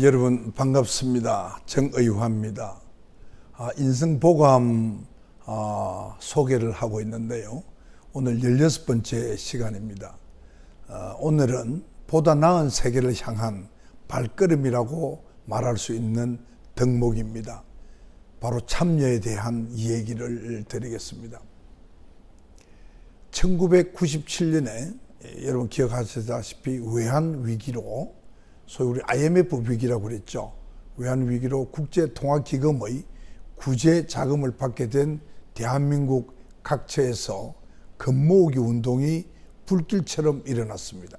여러분 반갑습니다. 정의화입니다. 인생보감 소개를 하고 있는데요. 오늘 16번째 시간입니다. 오늘은 보다 나은 세계를 향한 발걸음이라고 말할 수 있는 덕목입니다. 바로 참여에 대한 이야기를 드리겠습니다. 1997년에 여러분 기억하시다시피 외환위기로 소위 우리 IMF 위기라고 그랬죠. 외환위기로 국제통화기금의 구제 자금을 받게 된 대한민국 각처에서 금모으기 운동이 불길처럼 일어났습니다.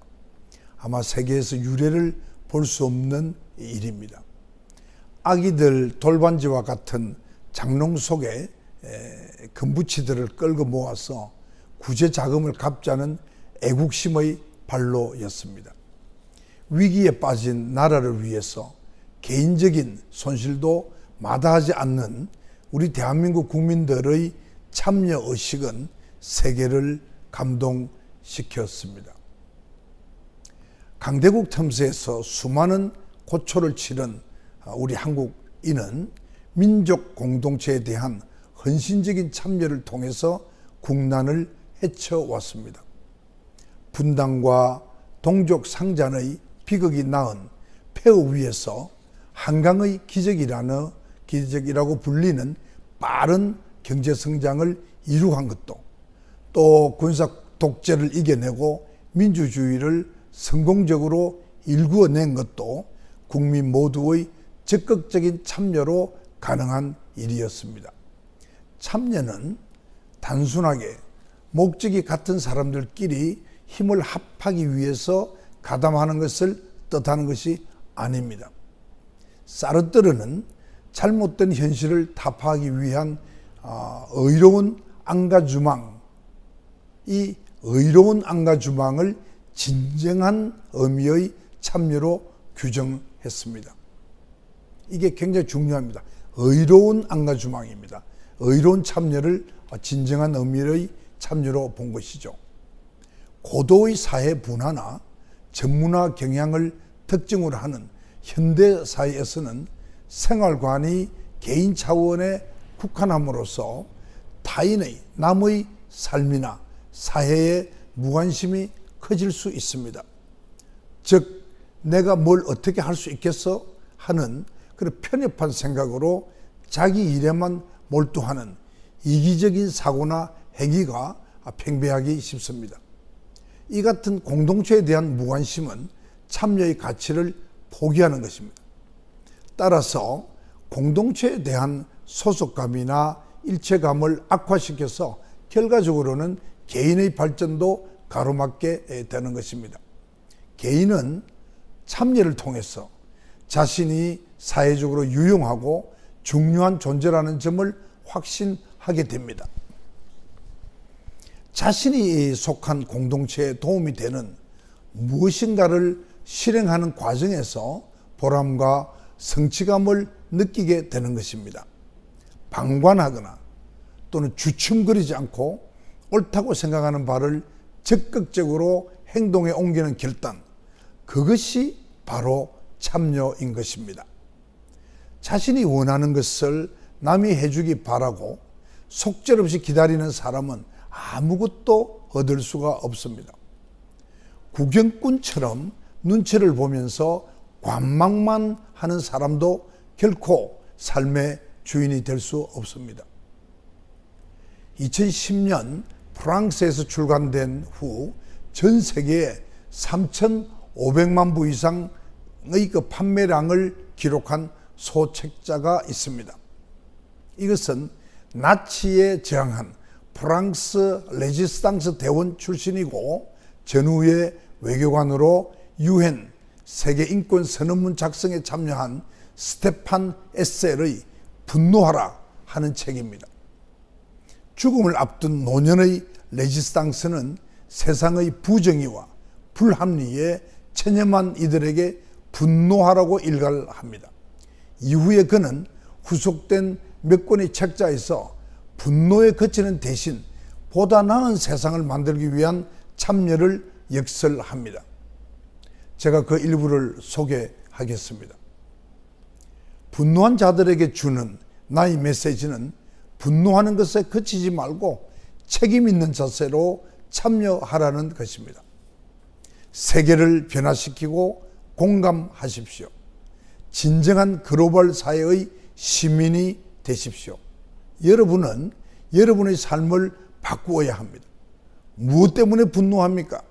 아마 세계에서 유례를 볼 수 없는 일입니다. 아기들 돌반지와 같은 장롱 속에 금부치들을 끌고 모아서 구제 자금을 갚자는 애국심의 발로였습니다. 위기에 빠진 나라를 위해서 개인적인 손실도 마다하지 않는 우리 대한민국 국민들의 참여의식은 세계를 감동시켰습니다. 강대국 틈새에서 수많은 고초를 치른 우리 한국인은 민족 공동체에 대한 헌신적인 참여를 통해서 국난을 헤쳐왔습니다. 분단과 동족 상잔의 비극이 낳은 폐허 위에서 한강의 기적이라고 불리는 빠른 경제성장을 이루한 것도, 또 군사 독재를 이겨내고 민주주의를 성공적으로 일구어낸 것도 국민 모두의 적극적인 참여로 가능한 일이었습니다. 참여는 단순하게 목적이 같은 사람들끼리 힘을 합하기 위해서 가담하는 것을 뜻하는 것이 아닙니다. 사르트르는 잘못된 현실을 타파하기 위한 의로운 앙가주망, 이 의로운 앙가주망을 진정한 의미의 참여로 규정했습니다. 이게 굉장히 중요합니다. 의로운 앙가주망입니다. 의로운 참여를 진정한 의미의 참여로 본 것이죠. 고도의 사회 분화나 전문화 경향을 특징으로 하는 현대 사회에서는 생활관이 개인 차원에 국한함으로써 타인의 남의 삶이나 사회에 무관심이 커질 수 있습니다. 즉 내가 뭘 어떻게 할 수 있겠어 하는 그런 편협한 생각으로 자기 일에만 몰두하는 이기적인 사고나 행위가 팽배하기 쉽습니다. 이 같은 공동체에 대한 무관심은 참여의 가치를 포기하는 것입니다. 따라서 공동체에 대한 소속감이나 일체감을 악화시켜서 결과적으로는 개인의 발전도 가로막게 되는 것입니다. 개인은 참여를 통해서 자신이 사회적으로 유용하고 중요한 존재라는 점을 확신하게 됩니다. 자신이 속한 공동체에 도움이 되는 무엇인가를 실행하는 과정에서 보람과 성취감을 느끼게 되는 것입니다. 방관하거나 또는 주춤거리지 않고 옳다고 생각하는 바를 적극적으로 행동에 옮기는 결단, 그것이 바로 참여인 것입니다. 자신이 원하는 것을 남이 해주기 바라고 속절없이 기다리는 사람은 아무것도 얻을 수가 없습니다. 구경꾼처럼 눈치를 보면서 관망만 하는 사람도 결코 삶의 주인이 될 수 없습니다. 2010년 프랑스에서 출간된 후 전 세계에 3,500만 부 이상의 그 판매량을 기록한 소책자가 있습니다. 이것은 나치에 저항한 프랑스 레지스탕스 대원 출신이고 전후에 외교관으로 UN 세계인권선언문 작성에 참여한 스테판 에셀의 분노하라 하는 책입니다. 죽음을 앞둔 노년의 레지스탕스는 세상의 부정의와 불합리에 체념한 이들에게 분노하라고 일갈합니다. 이후에 그는 후속된 몇 권의 책자에서 분노에 그치는 대신 보다 나은 세상을 만들기 위한 참여를 역설합니다. 제가 그 일부를 소개하겠습니다. 분노한 자들에게 주는 나의 메시지는 분노하는 것에 그치지 말고 책임 있는 자세로 참여하라는 것입니다. 세계를 변화시키고 공감하십시오. 진정한 글로벌 사회의 시민이 되십시오. 여러분은 여러분의 삶을 바꾸어야 합니다. 무엇 때문에 분노합니까?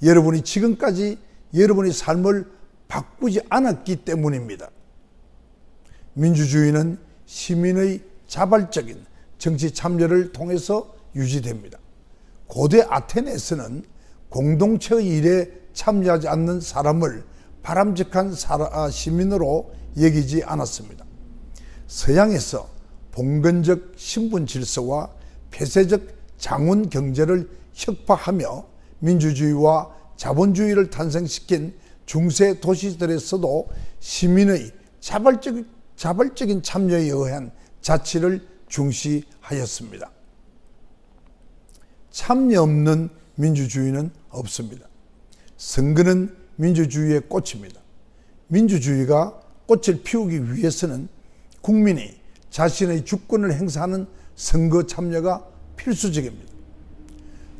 여러분이 지금까지 여러분의 삶을 바꾸지 않았기 때문입니다. 민주주의는 시민의 자발적인 정치 참여를 통해서 유지됩니다. 고대 아테네에서는 공동체의 일에 참여하지 않는 사람을 바람직한 시민으로 여기지 않았습니다. 서양에서 봉건적 신분 질서와 폐쇄적 장운 경제를 혁파하며 민주주의와 자본주의를 탄생시킨 중세 도시들에서도 시민의 자발적인 참여에 의한 자치를 중시하였습니다. 참여 없는 민주주의는 없습니다. 선거는 민주주의의 꽃입니다. 민주주의가 꽃을 피우기 위해서는 국민이 자신의 주권을 행사하는 선거 참여가 필수적입니다.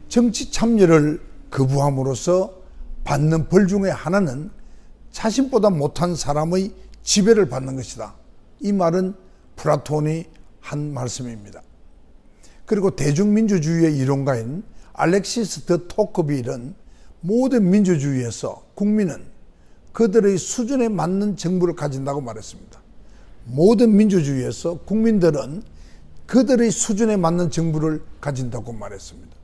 정치 참여를 거부함으로써 받는 벌 중에 하나는 자신보다 못한 사람의 지배를 받는 것이다. 이 말은 플라톤이 한 말씀입니다. 그리고 대중민주주의의 이론가인 알렉시스 더 토크빌은 모든 민주주의에서 국민은 그들의 수준에 맞는 정부를 가진다고 말했습니다. 모든 민주주의에서 국민들은 그들의 수준에 맞는 정부를 가진다고 말했습니다.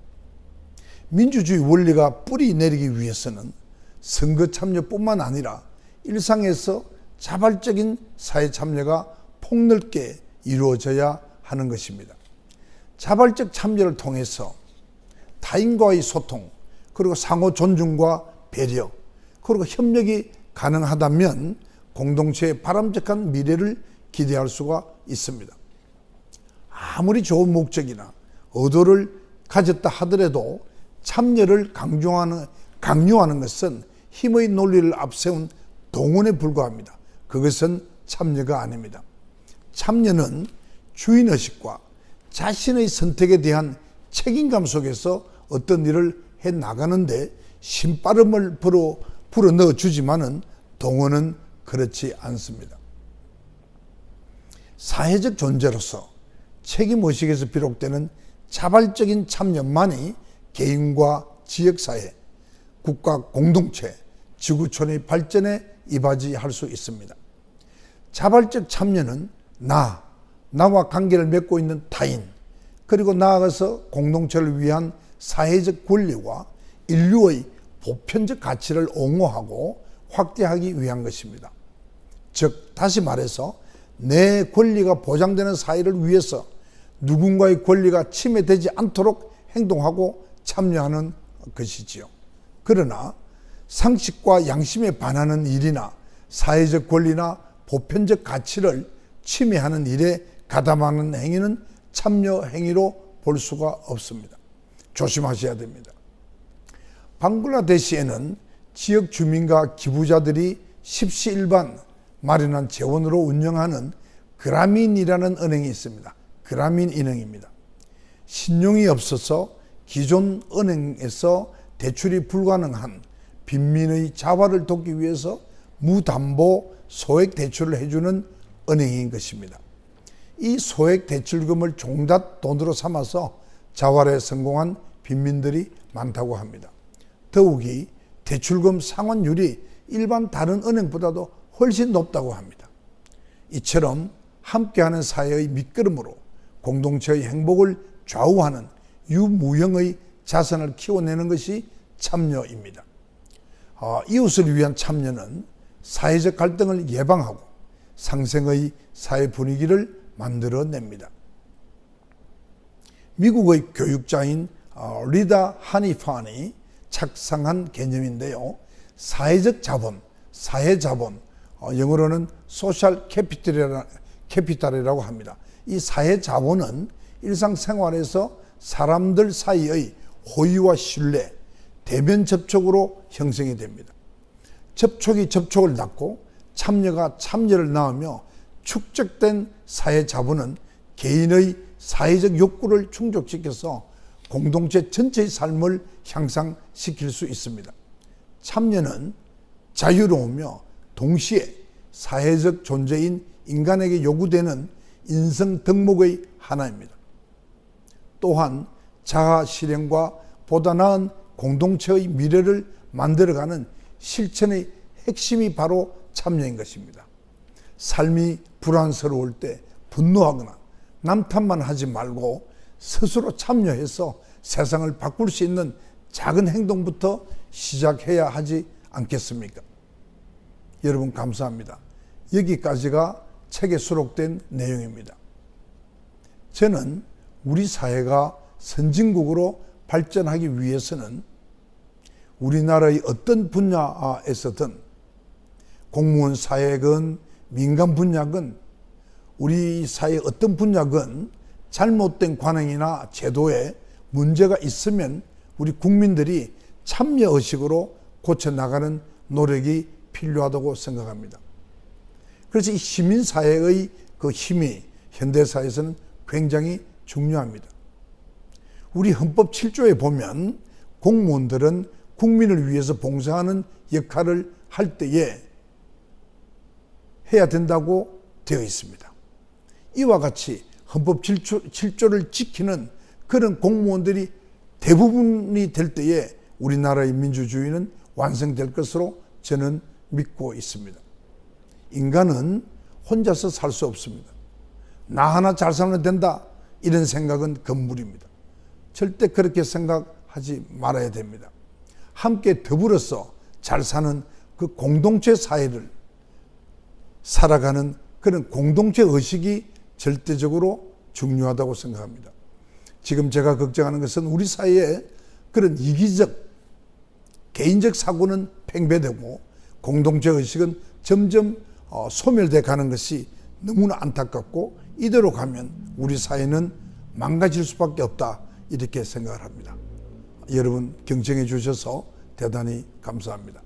민주주의 원리가 뿌리 내리기 위해서는 선거 참여뿐만 아니라 일상에서 자발적인 사회 참여가 폭넓게 이루어져야 하는 것입니다. 자발적 참여를 통해서 타인과의 소통, 그리고 상호 존중과 배려, 그리고 협력이 가능하다면 공동체의 바람직한 미래를 기대할 수가 있습니다. 아무리 좋은 목적이나 의도를 가졌다 하더라도 참여를 강요하는 것은 힘의 논리를 앞세운 동원에 불과합니다. 그것은 참여가 아닙니다. 참여는 주인의식과 자신의 선택에 대한 책임감 속에서 어떤 일을 해 나가는데 신바람을 불어 넣어주지만은 동원은 그렇지 않습니다. 사회적 존재로서 책임의식에서 비롯되는 자발적인 참여만이 개인과 지역사회, 국가 공동체, 지구촌의 발전에 이바지할 수 있습니다. 자발적 참여는 나와 관계를 맺고 있는 타인, 그리고 나아가서 공동체를 위한 사회적 권리와 인류의 보편적 가치를 옹호하고 확대하기 위한 것입니다. 즉, 다시 말해서 내 권리가 보장되는 사회를 위해서 누군가의 권리가 침해되지 않도록 행동하고 참여하는 것이지요. 그러나 상식과 양심에 반하는 일이나 사회적 권리나 보편적 가치를 침해하는 일에 가담하는 행위는 참여 행위로 볼 수가 없습니다. 조심하셔야 됩니다. 방글라데시에는 지역 주민과 기부자들이 십시일반 마련한 재원으로 운영하는 그라민이라는 은행이 있습니다. 그라민 은행입니다. 신용이 없어서 기존 은행에서 대출이 불가능한 빈민의 자활을 돕기 위해서 무담보 소액 대출을 해주는 은행인 것입니다. 이 소액 대출금을 종잣 돈으로 삼아서 자활에 성공한 빈민들이 많다고 합니다. 더욱이 대출금 상환율이 일반 다른 은행보다도 훨씬 높다고 합니다. 이처럼 함께하는 사회의 밑거름으로 공동체의 행복을 좌우하는 유무형의 자산을 키워내는 것이 참여입니다. 이웃을 위한 참여는 사회적 갈등을 예방하고 상생의 사회 분위기를 만들어냅니다. 미국의 교육자인 리다 하니판이 착상한 개념인데요. 사회적 자본, 사회자본, 영어로는 소셜 캐피탈이라고 합니다. 이 사회자본은 일상생활에서 사람들 사이의 호의와 신뢰, 대면 접촉으로 형성이 됩니다. 접촉이 접촉을 낳고 참여가 참여를 낳으며 축적된 사회 자본은 개인의 사회적 욕구를 충족시켜서 공동체 전체의 삶을 향상시킬 수 있습니다. 참여는 자유로우며 동시에 사회적 존재인 인간에게 요구되는 인성 덕목의 하나입니다. 또한 자아 실현과 보다 나은 공동체의 미래를 만들어가는 실천의 핵심이 바로 참여인 것입니다. 삶이 불안스러울 때 분노하거나 남 탓만 하지 말고 스스로 참여해서 세상을 바꿀 수 있는 작은 행동부터 시작해야 하지 않겠습니까? 여러분 감사합니다. 여기까지가 책에 수록된 내용입니다. 저는 우리 사회가 선진국으로 발전하기 위해서는 우리나라의 어떤 분야에서든 공무원 사회건 민간 분야건 우리 사회의 어떤 분야건 잘못된 관행이나 제도에 문제가 있으면 우리 국민들이 참여의식으로 고쳐나가는 노력이 필요하다고 생각합니다. 그래서 이 시민사회의 그 힘이 현대사회에서는 굉장히 중요합니다. 우리 헌법 7조에 보면 공무원들은 국민을 위해서 봉사하는 역할을 할 때에 해야 된다고 되어 있습니다. 이와 같이 헌법 7조를 지키는 그런 공무원들이 대부분이 될 때에 우리나라의 민주주의는 완성될 것으로 저는 믿고 있습니다. 인간은 혼자서 살 수 없습니다. 나 하나 잘 살면 된다 이런 생각은 금물입니다. 절대 그렇게 생각하지 말아야 됩니다. 함께 더불어서 잘 사는 그 공동체 사회를 살아가는 그런 공동체 의식이 절대적으로 중요하다고 생각합니다. 지금 제가 걱정하는 것은 우리 사회에 그런 이기적, 개인적 사고는 팽배되고 공동체 의식은 점점 소멸돼 가는 것이 너무나 안타깝고 이대로 가면 우리 사회는 망가질 수밖에 없다 이렇게 생각을 합니다. 여러분 경청해 주셔서 대단히 감사합니다.